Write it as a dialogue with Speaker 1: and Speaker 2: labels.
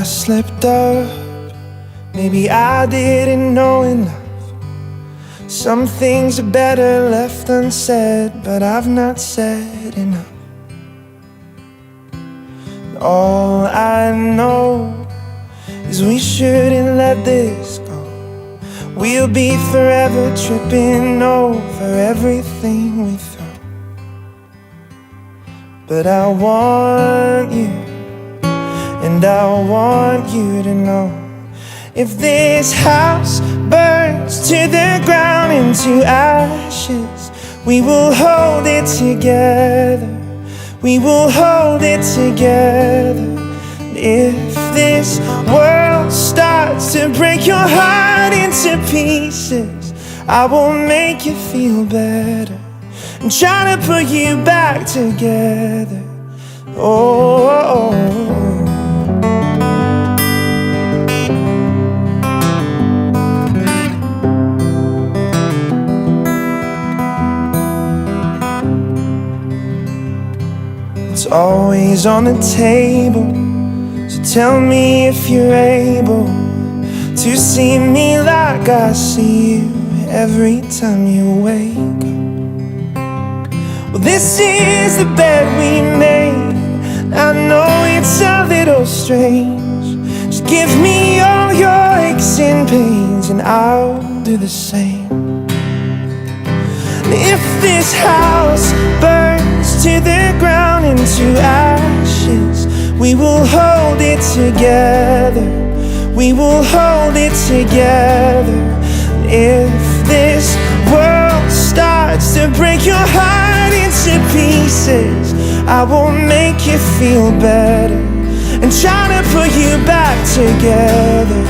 Speaker 1: I slipped up. Maybe I didn't know enough. Some things are better left unsaid, but I've not said enough. All I know is we shouldn't let this go. We'll be forever tripping over everything we throw. But I want you, and I want you to know, if this house burns to the ground into ashes, we will hold it together. We will hold it together. If this world starts to break your heart into pieces, I will make you feel better and try to put you back together. Oh. It's always on the table, so tell me if you're able to see me like I see you every time you wake up. Well, this is the bed we made. I know it's a little strange. Just give me all your aches and pains, and I'll do the same. If this house burns to the ground into ashes, we will hold it together. We will hold it together. If this world starts to break your heart into pieces, I will make you feel better and try to put you back together.